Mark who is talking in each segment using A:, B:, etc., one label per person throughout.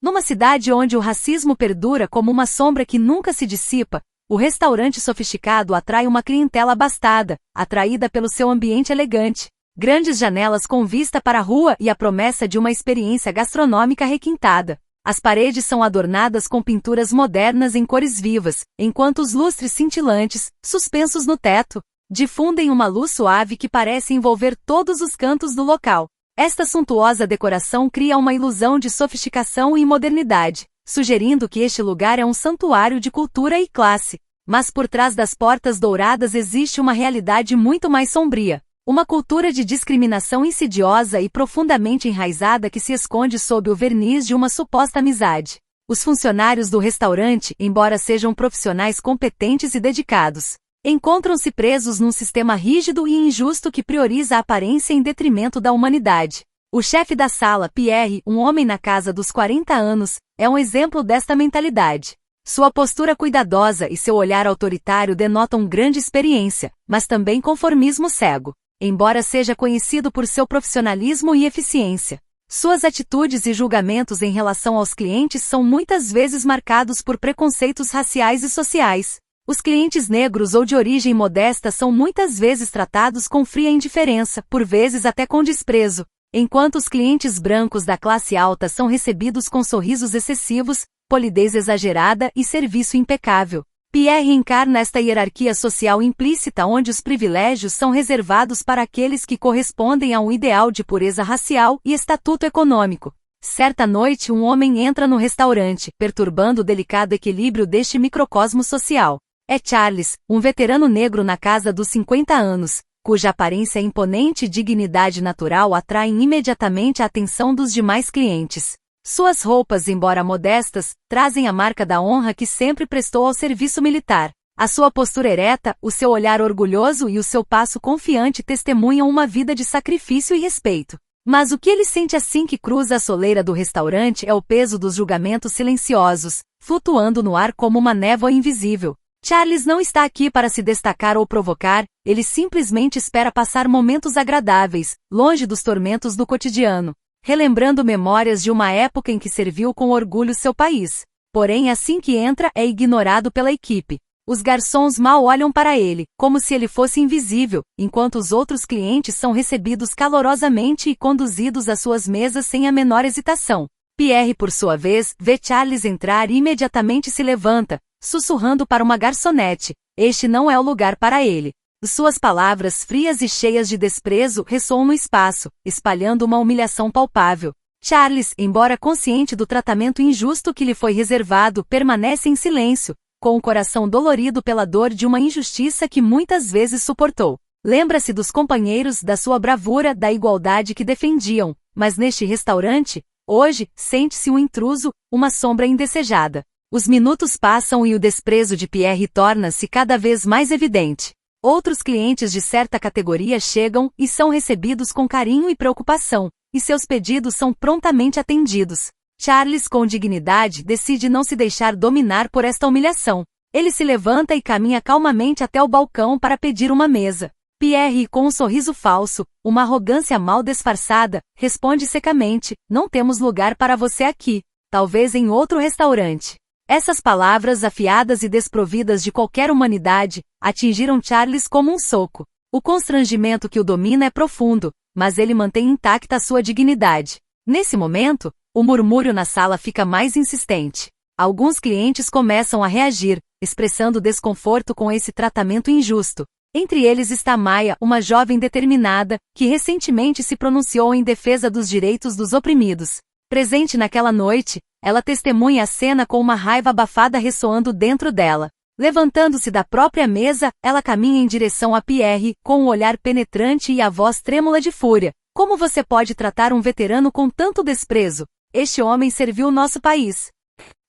A: Numa cidade onde o racismo perdura como uma sombra que nunca se dissipa, o restaurante sofisticado atrai uma clientela abastada, atraída pelo seu ambiente elegante. Grandes janelas com vista para a rua e a promessa de uma experiência gastronômica requintada. As paredes são adornadas com pinturas modernas em cores vivas, enquanto os lustres cintilantes, suspensos no teto, difundem uma luz suave que parece envolver todos os cantos do local. Esta suntuosa decoração cria uma ilusão de sofisticação e modernidade, sugerindo que este lugar é um santuário de cultura e classe. Mas por trás das portas douradas existe uma realidade muito mais sombria. Uma cultura de discriminação insidiosa e profundamente enraizada que se esconde sob o verniz de uma suposta amizade. Os funcionários do restaurante, embora sejam profissionais competentes e dedicados, encontram-se presos num sistema rígido e injusto que prioriza a aparência em detrimento da humanidade. O chefe da sala, Pierre, um homem na casa dos 40 anos, é um exemplo desta mentalidade. Sua postura cuidadosa e seu olhar autoritário denotam grande experiência, mas também conformismo cego. Embora seja conhecido por seu profissionalismo e eficiência, suas atitudes e julgamentos em relação aos clientes são muitas vezes marcados por preconceitos raciais e sociais. Os clientes negros ou de origem modesta são muitas vezes tratados com fria indiferença, por vezes até com desprezo, enquanto os clientes brancos da classe alta são recebidos com sorrisos excessivos, polidez exagerada e serviço impecável. Pierre encarna esta hierarquia social implícita onde os privilégios são reservados para aqueles que correspondem a um ideal de pureza racial e estatuto econômico. Certa noite um homem entra no restaurante, perturbando o delicado equilíbrio deste microcosmo social. É Charles, um veterano negro na casa dos 50 anos, cuja aparência imponente e dignidade natural atraem imediatamente a atenção dos demais clientes. Suas roupas, embora modestas, trazem a marca da honra que sempre prestou ao serviço militar. A sua postura ereta, o seu olhar orgulhoso e o seu passo confiante testemunham uma vida de sacrifício e respeito. Mas o que ele sente assim que cruza a soleira do restaurante é o peso dos julgamentos silenciosos, flutuando no ar como uma névoa invisível. Charles não está aqui para se destacar ou provocar, ele simplesmente espera passar momentos agradáveis, longe dos tormentos do cotidiano, relembrando memórias de uma época em que serviu com orgulho seu país. Porém, assim que entra, é ignorado pela equipe. Os garçons mal olham para ele, como se ele fosse invisível, enquanto os outros clientes são recebidos calorosamente e conduzidos às suas mesas sem a menor hesitação. Pierre, por sua vez, vê Charles entrar e imediatamente se levanta, sussurrando para uma garçonete: este não é o lugar para ele. Suas palavras frias e cheias de desprezo ressoam no espaço, espalhando uma humilhação palpável. Charles, embora consciente do tratamento injusto que lhe foi reservado, permanece em silêncio, com o coração dolorido pela dor de uma injustiça que muitas vezes suportou. Lembra-se dos companheiros, da sua bravura, da igualdade que defendiam, mas neste restaurante, hoje, sente-se um intruso, uma sombra indesejada. Os minutos passam e o desprezo de Pierre torna-se cada vez mais evidente. Outros clientes de certa categoria chegam e são recebidos com carinho e preocupação, e seus pedidos são prontamente atendidos. Charles, com dignidade, decide não se deixar dominar por esta humilhação. Ele se levanta e caminha calmamente até o balcão para pedir uma mesa. Pierre, com um sorriso falso, uma arrogância mal disfarçada, responde secamente: não temos lugar para você aqui, talvez em outro restaurante. Essas palavras afiadas e desprovidas de qualquer humanidade, atingiram Charles como um soco. O constrangimento que o domina é profundo, mas ele mantém intacta a sua dignidade. Nesse momento, o murmúrio na sala fica mais insistente. Alguns clientes começam a reagir, expressando desconforto com esse tratamento injusto. Entre eles está Maya, uma jovem determinada, que recentemente se pronunciou em defesa dos direitos dos oprimidos. Presente naquela noite, ela testemunha a cena com uma raiva abafada ressoando dentro dela. Levantando-se da própria mesa, ela caminha em direção a Pierre, com um olhar penetrante e a voz trêmula de fúria. Como você pode tratar um veterano com tanto desprezo? Este homem serviu nosso país.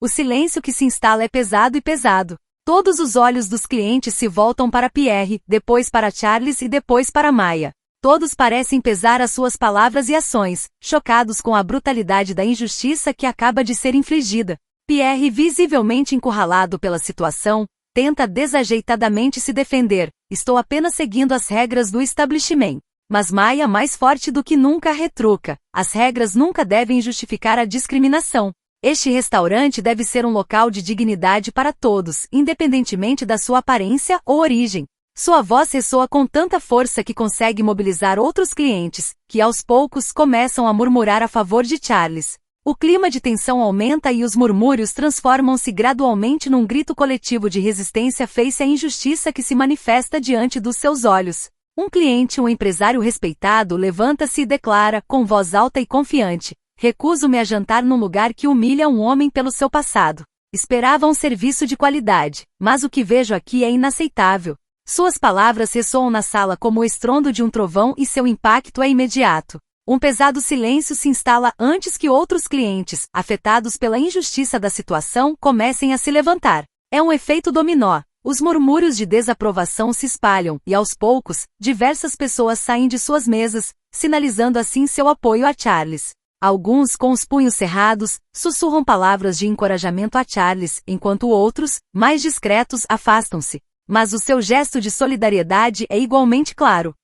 A: O silêncio que se instala é pesado e pesado. Todos os olhos dos clientes se voltam para Pierre, depois para Charles e depois para Maya. Todos parecem pesar as suas palavras e ações, chocados com a brutalidade da injustiça que acaba de ser infligida. Pierre, visivelmente encurralado pela situação, tenta desajeitadamente se defender: estou apenas seguindo as regras do establishment. Mas Maya, mais forte do que nunca, retruca: as regras nunca devem justificar a discriminação. Este restaurante deve ser um local de dignidade para todos, independentemente da sua aparência ou origem. Sua voz ressoa com tanta força que consegue mobilizar outros clientes, que aos poucos começam a murmurar a favor de Charles. O clima de tensão aumenta e os murmúrios transformam-se gradualmente num grito coletivo de resistência face à injustiça que se manifesta diante dos seus olhos. Um cliente, um empresário respeitado, levanta-se e declara, com voz alta e confiante: recuso-me a jantar num lugar que humilha um homem pelo seu passado. Esperava um serviço de qualidade, mas o que vejo aqui é inaceitável. Suas palavras ressoam na sala como o estrondo de um trovão e seu impacto é imediato. Um pesado silêncio se instala antes que outros clientes, afetados pela injustiça da situação, comecem a se levantar. É um efeito dominó. Os murmúrios de desaprovação se espalham e, aos poucos, diversas pessoas saem de suas mesas, sinalizando assim seu apoio a Charles. Alguns, com os punhos cerrados, sussurram palavras de encorajamento a Charles, enquanto outros, mais discretos, afastam-se. Mas o seu gesto de solidariedade é igualmente claro.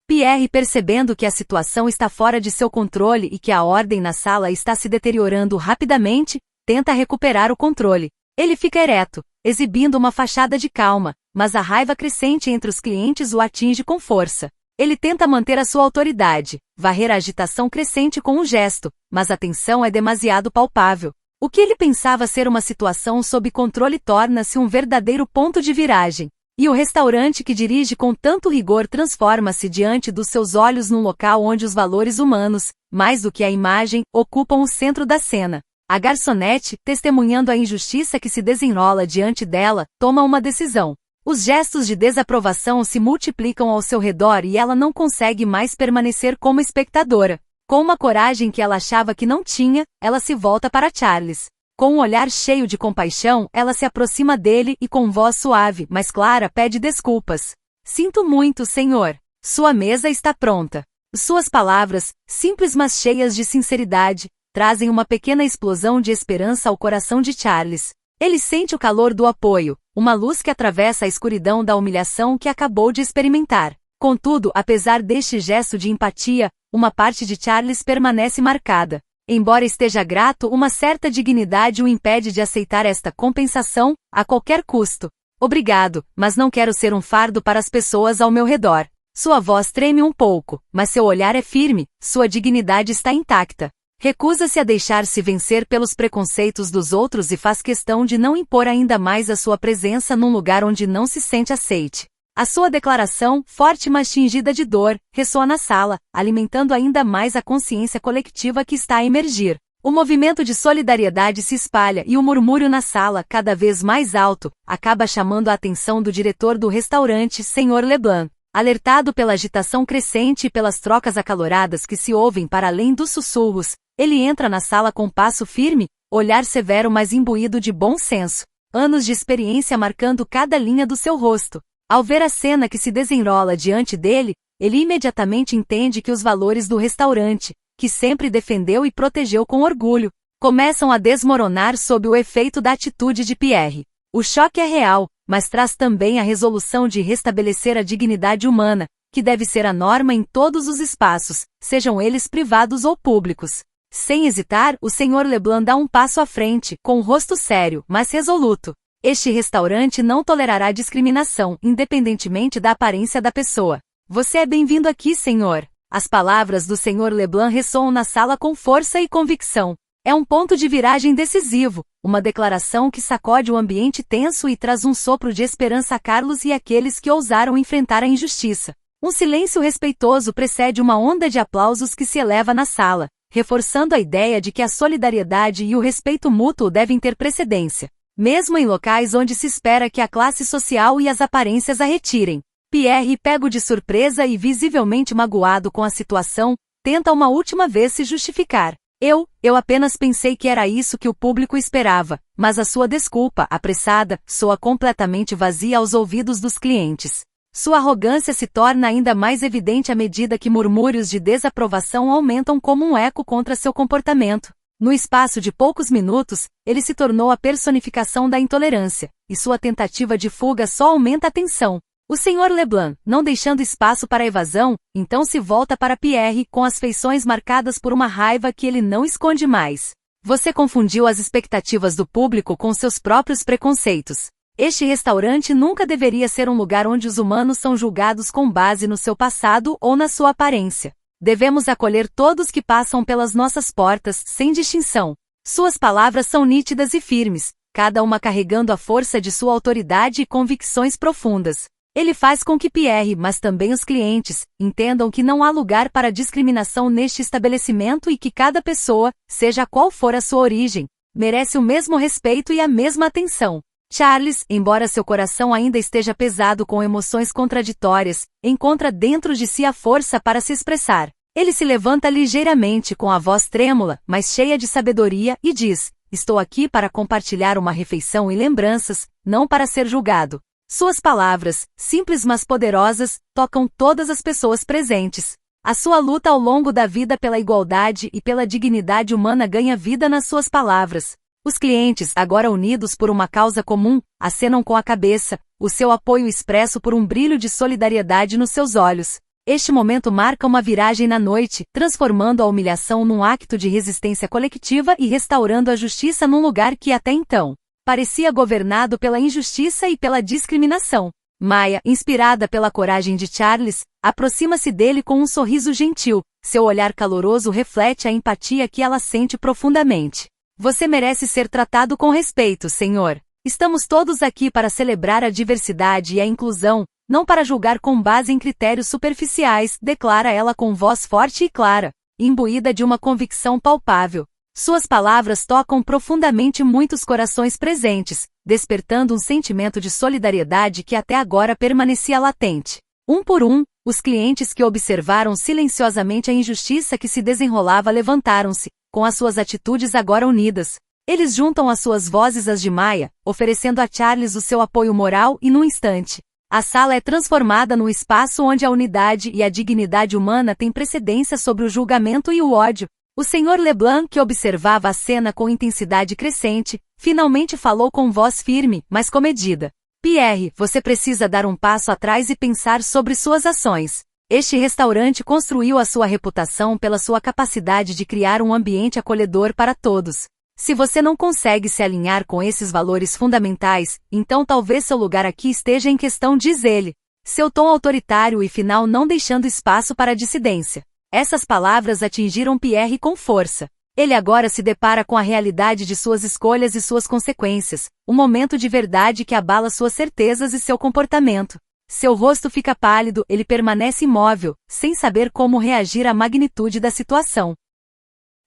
A: Pierre, percebendo que a situação está fora de seu controle e que a ordem na sala está se deteriorando rapidamente, tenta recuperar o controle. Ele fica ereto, exibindo uma fachada de calma, mas a raiva crescente entre os clientes o atinge com força. Ele tenta manter a sua autoridade, varrer a agitação crescente com um gesto, mas a tensão é demasiado palpável. O que ele pensava ser uma situação sob controle torna-se um verdadeiro ponto de viragem. E o restaurante que dirige com tanto rigor transforma-se diante dos seus olhos num local onde os valores humanos, mais do que a imagem, ocupam o centro da cena. A garçonete, testemunhando a injustiça que se desenrola diante dela, toma uma decisão. Os gestos de desaprovação se multiplicam ao seu redor e ela não consegue mais permanecer como espectadora. Com uma coragem que ela achava que não tinha, ela se volta para Charles. Com um olhar cheio de compaixão, ela se aproxima dele e com voz suave, mas clara, pede desculpas. Sinto muito, senhor. Sua mesa está pronta. Suas palavras, simples mas cheias de sinceridade, trazem uma pequena explosão de esperança ao coração de Charles. Ele sente o calor do apoio, uma luz que atravessa a escuridão da humilhação que acabou de experimentar. Contudo, apesar deste gesto de empatia, uma parte de Charles permanece marcada. Embora esteja grato, uma certa dignidade o impede de aceitar esta compensação, a qualquer custo. Obrigado, mas não quero ser um fardo para as pessoas ao meu redor. Sua voz treme um pouco, mas seu olhar é firme, sua dignidade está intacta. Recusa-se a deixar-se vencer pelos preconceitos dos outros e faz questão de não impor ainda mais a sua presença num lugar onde não se sente aceite. A sua declaração, forte mas tingida de dor, ressoa na sala, alimentando ainda mais a consciência coletiva que está a emergir. O movimento de solidariedade se espalha e o murmúrio na sala, cada vez mais alto, acaba chamando a atenção do diretor do restaurante, Sr. Leblanc. Alertado pela agitação crescente e pelas trocas acaloradas que se ouvem para além dos sussurros, ele entra na sala com passo firme, olhar severo mas imbuído de bom senso. Anos de experiência marcando cada linha do seu rosto. Ao ver a cena que se desenrola diante dele, ele imediatamente entende que os valores do restaurante, que sempre defendeu e protegeu com orgulho, começam a desmoronar sob o efeito da atitude de Pierre. O choque é real, mas traz também a resolução de restabelecer a dignidade humana, que deve ser a norma em todos os espaços, sejam eles privados ou públicos. Sem hesitar, o Sr. Leblanc dá um passo à frente, com o rosto sério, mas resoluto. Este restaurante não tolerará discriminação, independentemente da aparência da pessoa. Você é bem-vindo aqui, senhor. As palavras do Sr. Leblanc ressoam na sala com força e convicção. É um ponto de viragem decisivo, uma declaração que sacode o ambiente tenso e traz um sopro de esperança a Carlos e àqueles que ousaram enfrentar a injustiça. Um silêncio respeitoso precede uma onda de aplausos que se eleva na sala, reforçando a ideia de que a solidariedade e o respeito mútuo devem ter precedência. Mesmo em locais onde se espera que a classe social e as aparências a retirem. Pierre, pego de surpresa e visivelmente magoado com a situação, tenta uma última vez se justificar. Eu apenas pensei que era isso que o público esperava, mas a sua desculpa, apressada, soa completamente vazia aos ouvidos dos clientes. Sua arrogância se torna ainda mais evidente à medida que murmúrios de desaprovação aumentam como um eco contra seu comportamento. No espaço de poucos minutos, ele se tornou a personificação da intolerância, e sua tentativa de fuga só aumenta a tensão. O Sr. Leblanc, não deixando espaço para a evasão, então se volta para Pierre com as feições marcadas por uma raiva que ele não esconde mais. Você confundiu as expectativas do público com seus próprios preconceitos. Este restaurante nunca deveria ser um lugar onde os humanos são julgados com base no seu passado ou na sua aparência. Devemos acolher todos que passam pelas nossas portas, sem distinção. Suas palavras são nítidas e firmes, cada uma carregando a força de sua autoridade e convicções profundas. Ele faz com que Pierre, mas também os clientes, entendam que não há lugar para discriminação neste estabelecimento e que cada pessoa, seja qual for a sua origem, merece o mesmo respeito e a mesma atenção. Charles, embora seu coração ainda esteja pesado com emoções contraditórias, encontra dentro de si a força para se expressar. Ele se levanta ligeiramente com a voz trêmula, mas cheia de sabedoria, e diz: "Estou aqui para compartilhar uma refeição e lembranças, não para ser julgado." Suas palavras, simples mas poderosas, tocam todas as pessoas presentes. A sua luta ao longo da vida pela igualdade e pela dignidade humana ganha vida nas suas palavras. Os clientes, agora unidos por uma causa comum, acenam com a cabeça, o seu apoio expresso por um brilho de solidariedade nos seus olhos. Este momento marca uma viragem na noite, transformando a humilhação num acto de resistência coletiva e restaurando a justiça num lugar que até então parecia governado pela injustiça e pela discriminação. Maya, inspirada pela coragem de Charles, aproxima-se dele com um sorriso gentil. Seu olhar caloroso reflete a empatia que ela sente profundamente. "Você merece ser tratado com respeito, senhor. Estamos todos aqui para celebrar a diversidade e a inclusão, não para julgar com base em critérios superficiais", declara ela com voz forte e clara, imbuída de uma convicção palpável. Suas palavras tocam profundamente muitos corações presentes, despertando um sentimento de solidariedade que até agora permanecia latente. Um por um, os clientes que observaram silenciosamente a injustiça que se desenrolava levantaram-se, com as suas atitudes agora unidas. Eles juntam as suas vozes às de Maya, oferecendo a Charles o seu apoio moral e num instante, a sala é transformada num espaço onde a unidade e a dignidade humana têm precedência sobre o julgamento e o ódio. O Sr. Leblanc, que observava a cena com intensidade crescente, finalmente falou com voz firme, mas comedida. "Pierre, você precisa dar um passo atrás e pensar sobre suas ações. Este restaurante construiu a sua reputação pela sua capacidade de criar um ambiente acolhedor para todos. Se você não consegue se alinhar com esses valores fundamentais, então talvez seu lugar aqui esteja em questão", diz ele. Seu tom autoritário e final não deixando espaço para dissidência. Essas palavras atingiram Pierre com força. Ele agora se depara com a realidade de suas escolhas e suas consequências, um momento de verdade que abala suas certezas e seu comportamento. Seu rosto fica pálido, ele permanece imóvel, sem saber como reagir à magnitude da situação.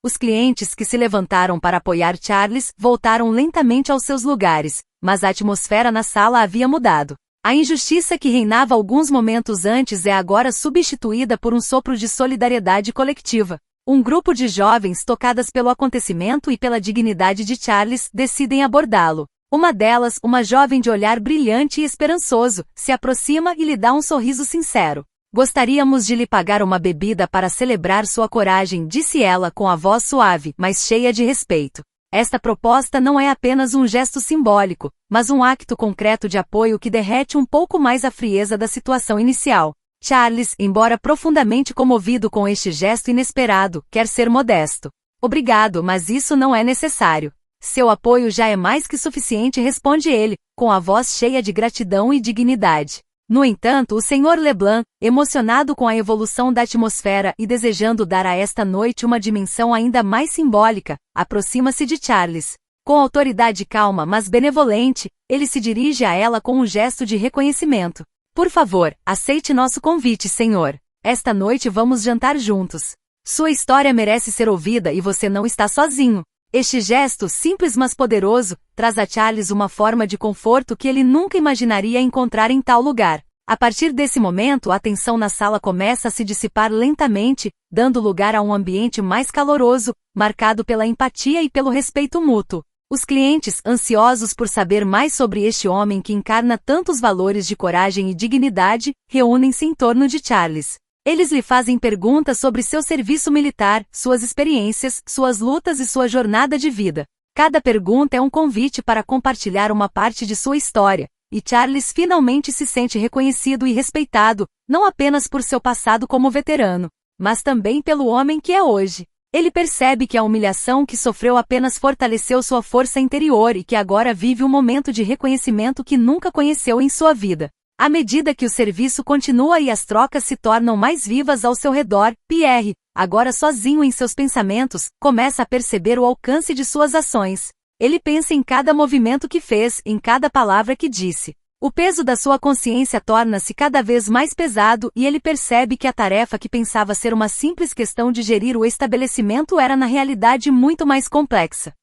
A: Os clientes que se levantaram para apoiar Charles voltaram lentamente aos seus lugares, mas a atmosfera na sala havia mudado. A injustiça que reinava alguns momentos antes é agora substituída por um sopro de solidariedade coletiva. Um grupo de jovens tocadas pelo acontecimento e pela dignidade de Charles decidem abordá-lo. Uma delas, uma jovem de olhar brilhante e esperançoso, se aproxima e lhe dá um sorriso sincero. "Gostaríamos de lhe pagar uma bebida para celebrar sua coragem", disse ela com a voz suave, mas cheia de respeito. Esta proposta não é apenas um gesto simbólico, mas um acto concreto de apoio que derrete um pouco mais a frieza da situação inicial. Charles, embora profundamente comovido com este gesto inesperado, quer ser modesto. "Obrigado, mas isso não é necessário. Seu apoio já é mais que suficiente", responde ele, com a voz cheia de gratidão e dignidade. No entanto, o Sr. Leblanc, emocionado com a evolução da atmosfera e desejando dar a esta noite uma dimensão ainda mais simbólica, aproxima-se de Charles. Com autoridade calma mas benevolente, ele se dirige a ela com um gesto de reconhecimento. "Por favor, aceite nosso convite, senhor. Esta noite vamos jantar juntos. Sua história merece ser ouvida e você não está sozinho." Este gesto, simples mas poderoso, traz a Charles uma forma de conforto que ele nunca imaginaria encontrar em tal lugar. A partir desse momento, a tensão na sala começa a se dissipar lentamente, dando lugar a um ambiente mais caloroso, marcado pela empatia e pelo respeito mútuo. Os clientes, ansiosos por saber mais sobre este homem que encarna tantos valores de coragem e dignidade, reúnem-se em torno de Charles. Eles lhe fazem perguntas sobre seu serviço militar, suas experiências, suas lutas e sua jornada de vida. Cada pergunta é um convite para compartilhar uma parte de sua história, e Charles finalmente se sente reconhecido e respeitado, não apenas por seu passado como veterano, mas também pelo homem que é hoje. Ele percebe que a humilhação que sofreu apenas fortaleceu sua força interior e que agora vive um momento de reconhecimento que nunca conheceu em sua vida. À medida que o serviço continua e as trocas se tornam mais vivas ao seu redor, Pierre, agora sozinho em seus pensamentos, começa a perceber o alcance de suas ações. Ele pensa em cada movimento que fez, em cada palavra que disse. O peso da sua consciência torna-se cada vez mais pesado e ele percebe que a tarefa que pensava ser uma simples questão de gerir o estabelecimento era na realidade muito mais complexa.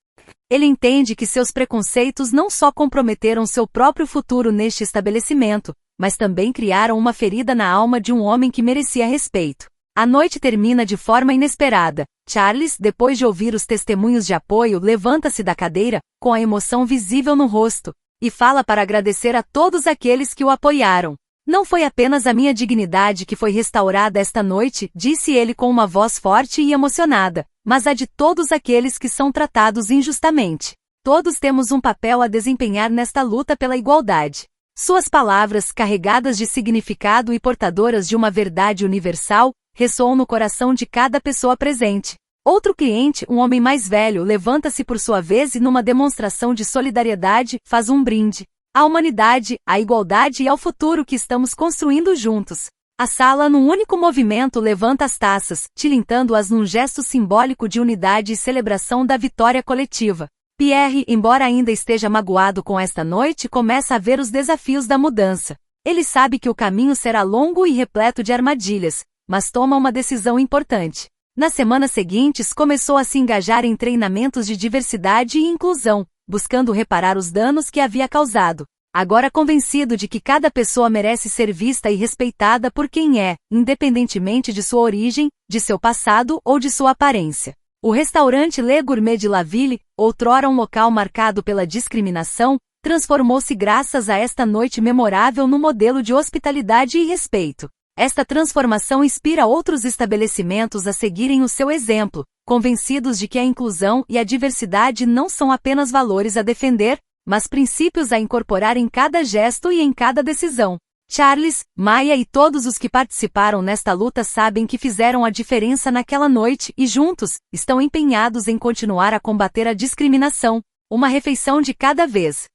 A: Ele entende que seus preconceitos não só comprometeram seu próprio futuro neste estabelecimento, mas também criaram uma ferida na alma de um homem que merecia respeito. A noite termina de forma inesperada. Charles, depois de ouvir os testemunhos de apoio, levanta-se da cadeira, com a emoção visível no rosto, e fala para agradecer a todos aqueles que o apoiaram. Não foi apenas a minha dignidade que foi restaurada esta noite, disse ele com uma voz forte e emocionada, mas a de todos aqueles que são tratados injustamente. Todos temos um papel a desempenhar nesta luta pela igualdade. Suas palavras, carregadas de significado e portadoras de uma verdade universal, ressoam no coração de cada pessoa presente. Outro cliente, um homem mais velho, levanta-se por sua vez e numa demonstração de solidariedade, faz um brinde. À humanidade, à igualdade e ao futuro que estamos construindo juntos. A sala, num único movimento, levanta as taças, tilintando-as num gesto simbólico de unidade e celebração da vitória coletiva. Pierre, embora ainda esteja magoado com esta noite, começa a ver os desafios da mudança. Ele sabe que o caminho será longo e repleto de armadilhas, mas toma uma decisão importante. Nas semanas seguintes começou a se engajar em treinamentos de diversidade e inclusão, buscando reparar os danos que havia causado. Agora convencido de que cada pessoa merece ser vista e respeitada por quem é, independentemente de sua origem, de seu passado ou de sua aparência. O restaurante Le Gourmet de La Ville, outrora um local marcado pela discriminação, transformou-se graças a esta noite memorável num modelo de hospitalidade e respeito. Esta transformação inspira outros estabelecimentos a seguirem o seu exemplo, convencidos de que a inclusão e a diversidade não são apenas valores a defender, mas princípios a incorporar em cada gesto e em cada decisão. Charles, Maya e todos os que participaram nesta luta sabem que fizeram a diferença naquela noite e juntos, estão empenhados em continuar a combater a discriminação, uma refeição de cada vez.